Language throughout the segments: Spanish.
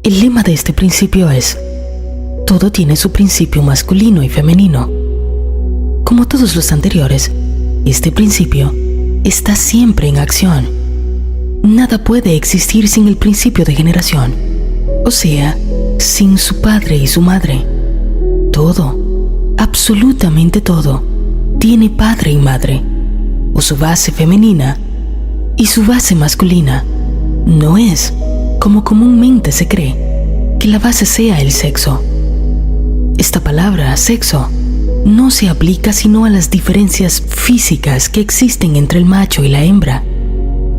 El lema de este principio es: todo tiene su principio masculino y femenino. Como todos los anteriores, este principio está siempre en acción. Nada puede existir sin el principio de generación, o sea, sin su padre y su madre. Todo, absolutamente todo, tiene padre y madre, o su base femenina y su base masculina. No es, como comúnmente se cree, que la base sea el sexo. Esta palabra, sexo, no se aplica sino a las diferencias físicas que existen entre el macho y la hembra,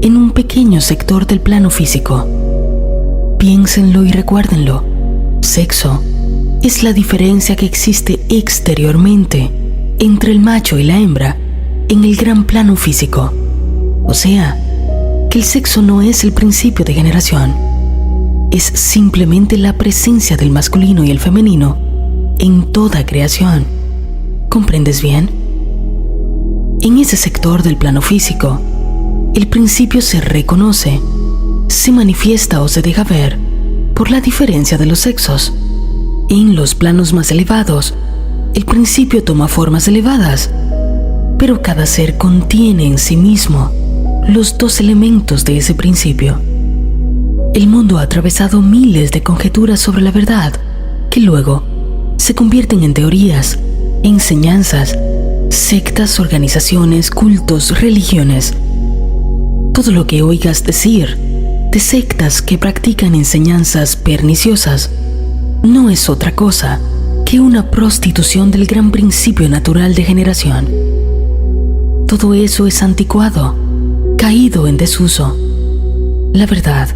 en un pequeño sector del plano físico. Piénsenlo y recuérdenlo. Sexo es la diferencia que existe exteriormente entre el macho y la hembra en el gran plano físico. O sea, que el sexo no es el principio de generación. Es simplemente la presencia del masculino y el femenino en toda creación. ¿Comprendes bien? En ese sector del plano físico, el principio se reconoce, se manifiesta o se deja ver por la diferencia de los sexos. En los planos más elevados, el principio toma formas elevadas, pero cada ser contiene en sí mismo los dos elementos de ese principio. El mundo ha atravesado miles de conjeturas sobre la verdad, que luego se convierten en teorías, enseñanzas, sectas, organizaciones, cultos, religiones. Todo lo que oigas decir de sectas que practican enseñanzas perniciosas no es otra cosa que una prostitución del gran principio natural de generación. Todo eso es anticuado, caído en desuso. La verdad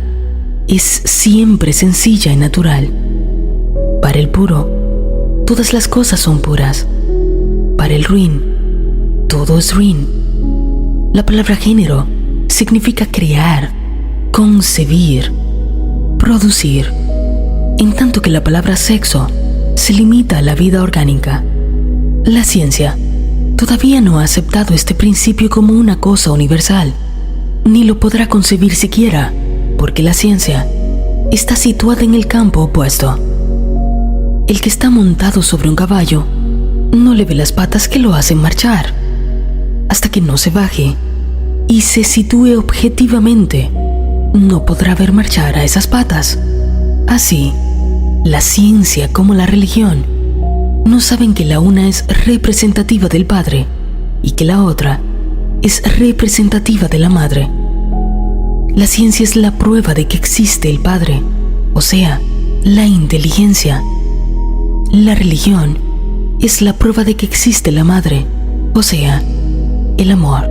es siempre sencilla y natural. Para el puro, todas las cosas son puras. Para el ruin, todo es ruin. La palabra género significa crear, concebir, producir, en tanto que la palabra sexo se limita a la vida orgánica. La ciencia todavía no ha aceptado este principio como una cosa universal, ni lo podrá concebir siquiera, porque la ciencia está situada en el campo opuesto. El que está montado sobre un caballo no le ve las patas que lo hacen marchar. Hasta que no se baje y se sitúe objetivamente, no podrá ver marchar a esas patas. Así, la ciencia como la religión no saben que la una es representativa del padre y que la otra es representativa de la madre. La ciencia es la prueba de que existe el padre, o sea, la inteligencia. La religión es la prueba de que existe la madre, o sea, el amor.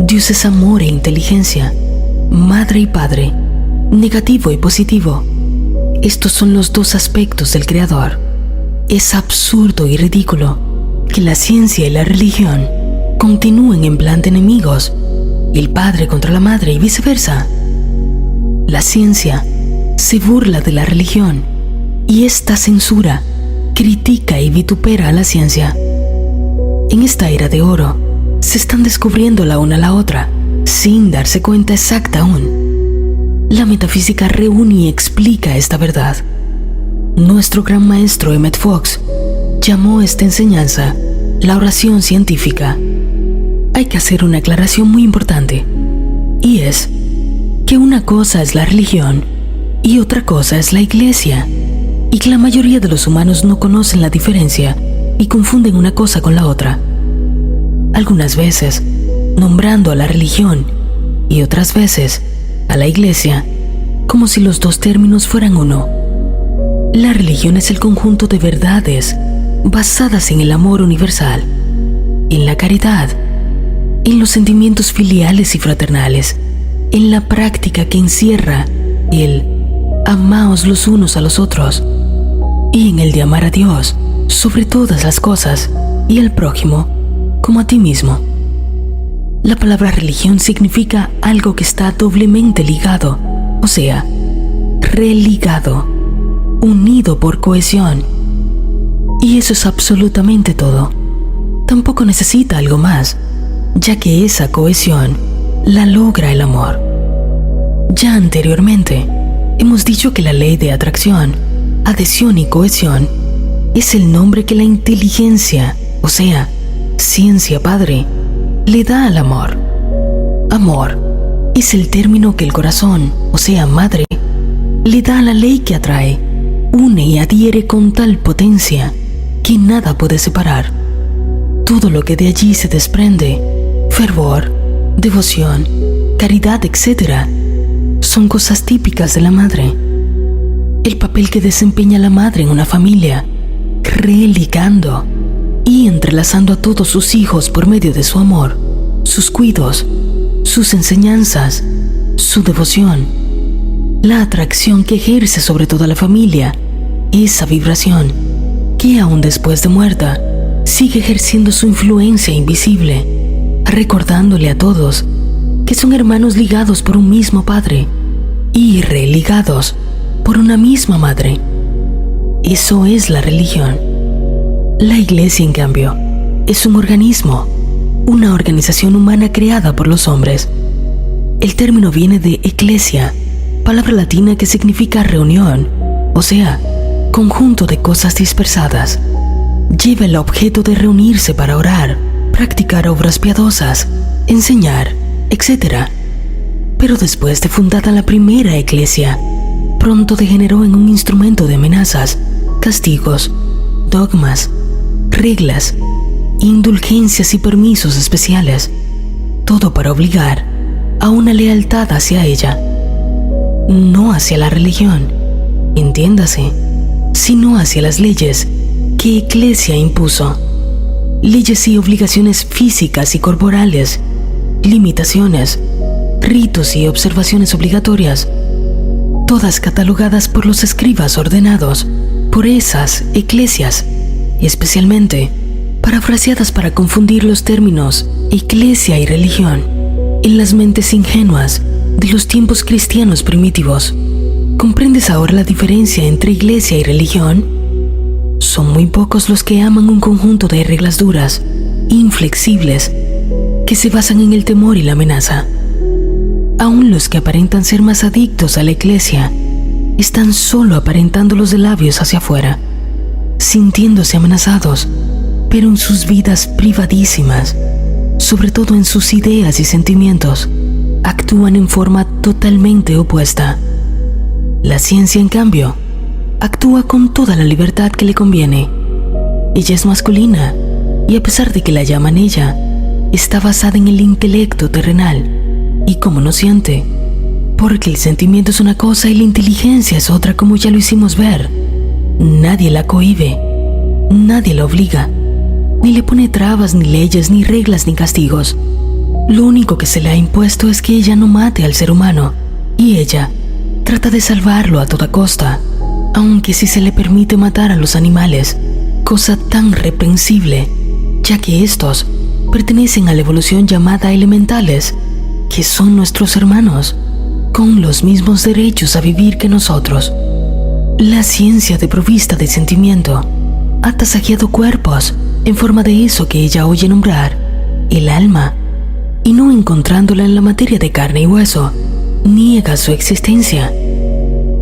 Dios es amor e inteligencia, madre y padre, negativo y positivo. Estos son los dos aspectos del Creador. Es absurdo y ridículo que la ciencia y la religión continúen en plan de enemigos, el padre contra la madre y viceversa. La ciencia se burla de la religión y esta censura, critica y vitupera a la ciencia. En esta era de oro, se están descubriendo la una a la otra, sin darse cuenta exacta aún. La metafísica reúne y explica esta verdad. Nuestro gran maestro Emmett Fox llamó esta enseñanza la oración científica. Hay que hacer una aclaración muy importante, y es que una cosa es la religión y otra cosa es la iglesia, y que la mayoría de los humanos no conocen la diferencia y confunden una cosa con la otra. Algunas veces nombrando a la religión y otras veces a la iglesia como si los dos términos fueran uno. La religión es el conjunto de verdades basadas en el amor universal, en la caridad, en los sentimientos filiales y fraternales, en la práctica que encierra el amaos los unos a los otros y en el de amar a Dios sobre todas las cosas y al prójimo como a ti mismo. La palabra religión significa algo que está doblemente ligado, o sea, religado, unido por cohesión. Y eso es absolutamente todo. Tampoco necesita algo más, ya que esa cohesión la logra el amor. Ya anteriormente, hemos dicho que la ley de atracción, adhesión y cohesión es el nombre que la inteligencia, o sea, ciencia padre, le da al amor. Amor es el término que el corazón, o sea, madre, le da a la ley que atrae, une y adhiere con tal potencia que nada puede separar. Todo lo que de allí se desprende, fervor, devoción, caridad, etc., son cosas típicas de la madre. El papel que desempeña la madre en una familia, religando y entrelazando a todos sus hijos por medio de su amor, sus cuidados, sus enseñanzas, su devoción, la atracción que ejerce sobre toda la familia, esa vibración que aún después de muerta sigue ejerciendo su influencia invisible, recordándole a todos que son hermanos ligados por un mismo padre y religados por una misma madre. Eso es la religión. La iglesia, en cambio, es un organismo, una organización humana creada por los hombres. El término viene de ecclesia, palabra latina que significa reunión, o sea, conjunto de cosas dispersadas. Lleva el objeto de reunirse para orar, practicar obras piadosas, enseñar, etc. Pero después de fundada la primera iglesia, pronto degeneró en un instrumento de amenazas, castigos, dogmas, reglas, indulgencias y permisos especiales, todo para obligar a una lealtad hacia ella, no hacia la religión, entiéndase, sino hacia las leyes que Iglesia impuso, leyes y obligaciones físicas y corporales, limitaciones, ritos y observaciones obligatorias, todas catalogadas por los escribas ordenados por esas iglesias, especialmente parafraseadas para confundir los términos iglesia y religión en las mentes ingenuas de los tiempos cristianos primitivos. ¿Comprendes ahora la diferencia entre iglesia y religión? Son muy pocos los que aman un conjunto de reglas duras, inflexibles, que se basan en el temor y la amenaza. Aún los que aparentan ser más adictos a la iglesia están solo aparentando los de labios hacia afuera, sintiéndose amenazados, pero en sus vidas privadísimas, sobre todo en sus ideas y sentimientos, actúan en forma totalmente opuesta. La ciencia, en cambio, actúa con toda la libertad que le conviene. Ella es masculina y, a pesar de que la llaman ella, está basada en el intelecto terrenal y como no siente, porque el sentimiento es una cosa y la inteligencia es otra, como ya lo hicimos ver. Nadie la cohíbe, nadie la obliga, ni le pone trabas, ni leyes, ni reglas, ni castigos. Lo único que se le ha impuesto es que ella no mate al ser humano, y ella trata de salvarlo a toda costa, aunque si se le permite matar a los animales, cosa tan reprensible, ya que estos pertenecen a la evolución llamada elementales, que son nuestros hermanos, con los mismos derechos a vivir que nosotros. La ciencia desprovista de sentimiento ha tasajeado cuerpos en forma de eso que ella oye nombrar, el alma, y no encontrándola en la materia de carne y hueso, niega su existencia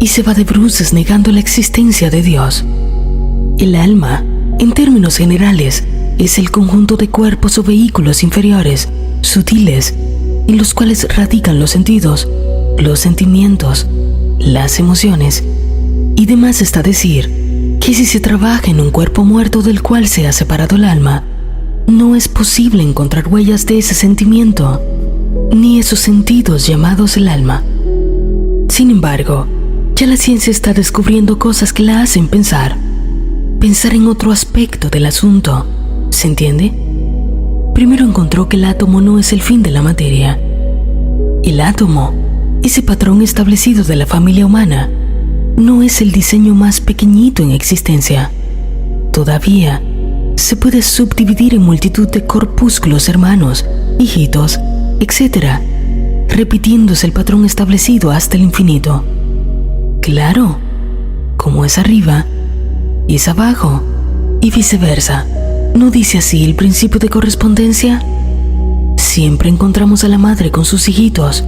y se va de bruces negando la existencia de Dios. El alma, en términos generales, es el conjunto de cuerpos o vehículos inferiores, sutiles, en los cuales radican los sentidos, los sentimientos, las emociones, y demás está decir que si se trabaja en un cuerpo muerto del cual se ha separado el alma, no es posible encontrar huellas de ese sentimiento, ni esos sentidos llamados el alma. Sin embargo, ya la ciencia está descubriendo cosas que la hacen pensar en otro aspecto del asunto, ¿se entiende? Primero encontró que el átomo no es el fin de la materia. El átomo, ese patrón establecido de la familia humana, no es el diseño más pequeñito en existencia. Todavía se puede subdividir en multitud de corpúsculos hermanos, hijitos, etc., repitiéndose el patrón establecido hasta el infinito. Claro, como es arriba, es abajo, y viceversa. ¿No dice así el principio de correspondencia? Siempre encontramos a la madre con sus hijitos,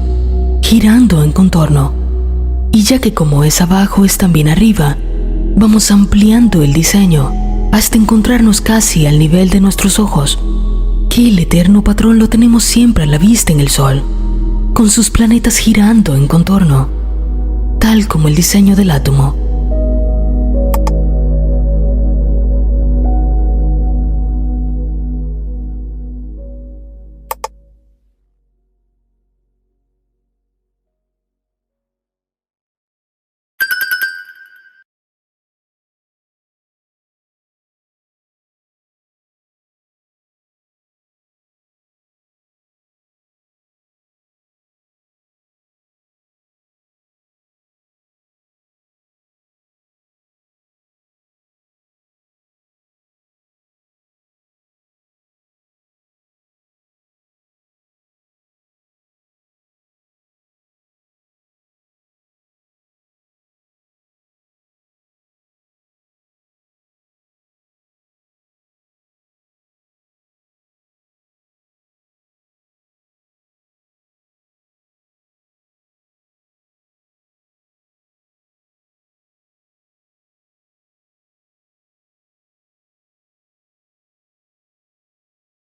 girando en contorno, Y ya que como es abajo es también arriba, vamos ampliando el diseño hasta encontrarnos casi al nivel de nuestros ojos, que el eterno patrón lo tenemos siempre a la vista en el Sol, con sus planetas girando en contorno, tal como el diseño del átomo.